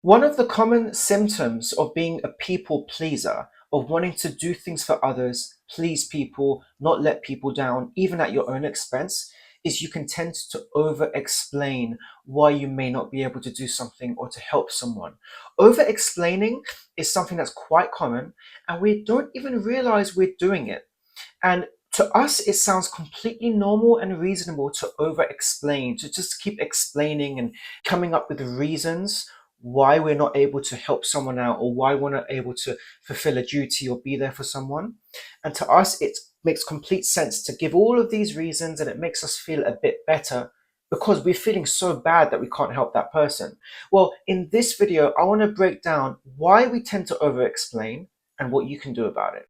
One of the common symptoms of being a people pleaser, of wanting to do things for others, please people, not let people down, even at your own expense, is you can tend to over explain why you may not be able to do something or to help someone. Over explaining is something that's quite common, and we don't even realize we're doing it. And to us, it sounds completely normal and reasonable to over explain, to just keep explaining and coming up with reasons why we're not able to help someone out or why we're not able to fulfill a duty or be there for someone. And to us, it makes complete sense to give all of these reasons, and it makes us feel a bit better because we're feeling so bad that we can't help that person. Well, in this video, I want to break down why we tend to over explain and what you can do about it.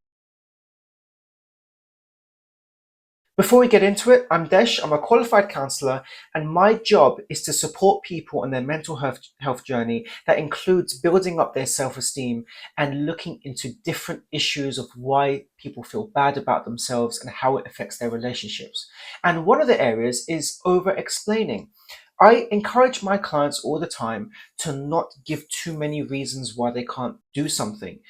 Before we get into it, I'm Desh, I'm a qualified counsellor, and my job is to support people on their mental health journey that includes building up their self-esteem and looking into different issues of why people feel bad about themselves and how it affects their relationships. And one of the areas is over-explaining. I encourage my clients all the time to not give too many reasons why they can't do something,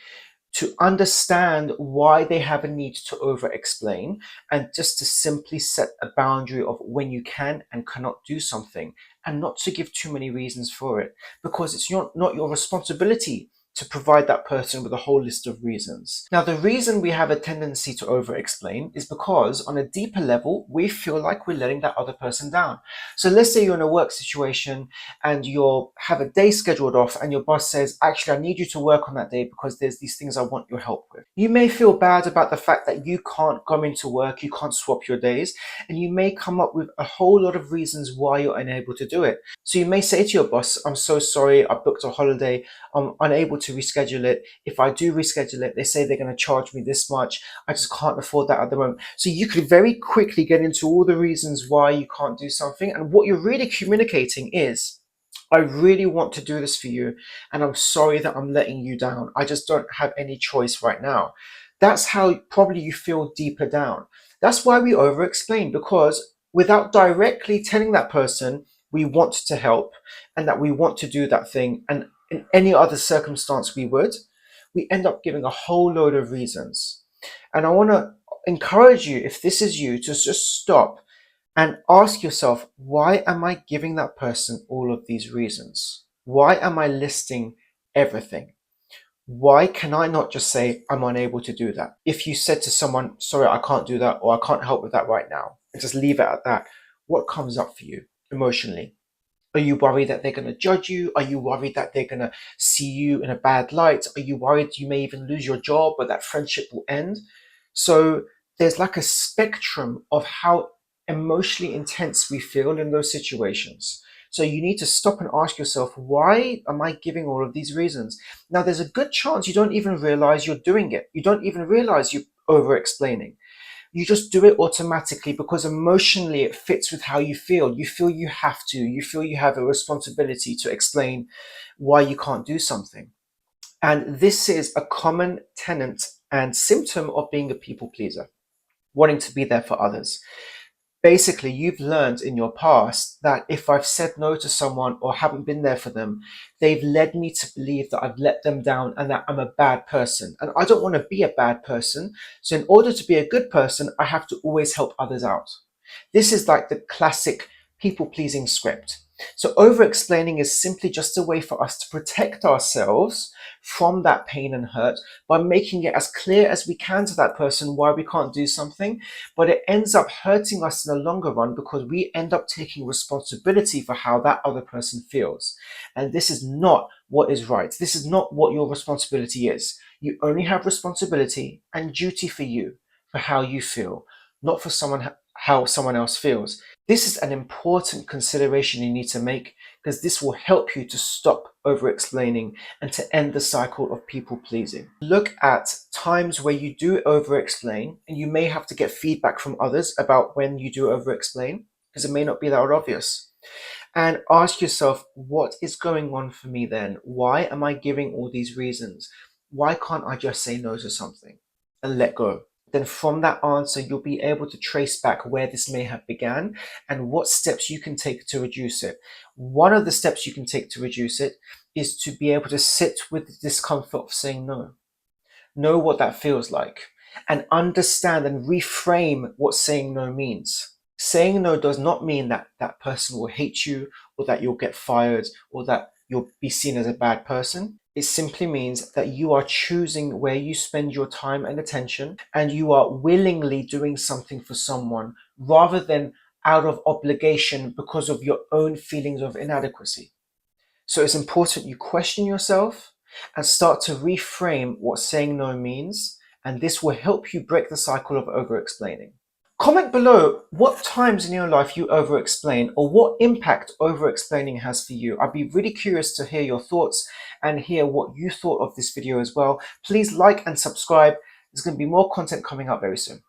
to understand why they have a need to over explain, and just to simply set a boundary of when you can and cannot do something, and not to give too many reasons for it, because it's not your responsibility to provide that person with a whole list of reasons. Now, the reason we have a tendency to over explain is because on a deeper level, we feel like we're letting that other person down. So let's say you're in a work situation and you'll have a day scheduled off and your boss says, actually, I need you to work on that day because there's these things I want your help with. You may feel bad about the fact that you can't come into work, you can't swap your days, and you may come up with a whole lot of reasons why you're unable to do it. So you may say to your boss, I'm so sorry, I booked a holiday, I'm unable to reschedule it. If I do reschedule it, they say they're going to charge me this much. I just can't afford that at the moment. So you could very quickly get into all the reasons why you can't do something. And what you're really communicating is, I really want to do this for you, and I'm sorry that I'm letting you down. I just don't have any choice right now. That's how probably you feel deeper down. That's why we over explain, because without directly telling that person we want to help and that we want to do that thing, and in any other circumstance we end up giving a whole load of reasons. And I want to encourage you, if this is you, to just stop and ask yourself, why am I giving that person all of these reasons? Why am I listing everything? Why can I not just say, I'm unable to do that? If you said to someone, sorry, I can't do that, or I can't help with that right now, and just leave it at that, what comes up for you emotionally? Are you worried that they're going to judge you? Are you worried that they're going to see you in a bad light? Are you worried you may even lose your job or that friendship will end? So there's like a spectrum of how emotionally intense we feel in those situations. So you need to stop and ask yourself, why am I giving all of these reasons? Now, there's a good chance you don't even realize you're doing it. You don't even realize you're over explaining. You just do it automatically because emotionally it fits with how you feel. You feel you have to. You feel you have a responsibility to explain why you can't do something. And this is a common tenet and symptom of being a people pleaser, wanting to be there for others. Basically, you've learned in your past that if I've said no to someone or haven't been there for them, they've led me to believe that I've let them down and that I'm a bad person. And I don't want to be a bad person. So in order to be a good person, I have to always help others out. This is like the classic people pleasing script. So over explaining is simply just a way for us to protect ourselves from that pain and hurt by making it as clear as we can to that person why we can't do something. But it ends up hurting us in the longer run because we end up taking responsibility for how that other person feels. And this is not what is right. This is not what your responsibility is. You only have responsibility and duty for you, for how you feel, not for someone how someone else feels. This is an important consideration you need to make, because this will help you to stop over explaining and to end the cycle of people pleasing. Look at times where you do over explain, and you may have to get feedback from others about when you do over explain, because it may not be that obvious. And ask yourself, what is going on for me then? Why am I giving all these reasons? Why can't I just say no to something and let go? Then from that answer, you'll be able to trace back where this may have began and what steps you can take to reduce it. One of the steps you can take to reduce it is to be able to sit with the discomfort of saying no, know what that feels like, and understand and reframe what saying no means. Saying no does not mean that that person will hate you, or that you'll get fired, or that you'll be seen as a bad person. It simply means that you are choosing where you spend your time and attention, and you are willingly doing something for someone rather than out of obligation because of your own feelings of inadequacy. So it's important you question yourself and start to reframe what saying no means, and this will help you break the cycle of over explaining. Comment below what times in your life you over explain, or what impact over explaining has for you. I'd be really curious to hear your thoughts and hear what you thought of this video as well. Please like and subscribe. There's going to be more content coming up very soon.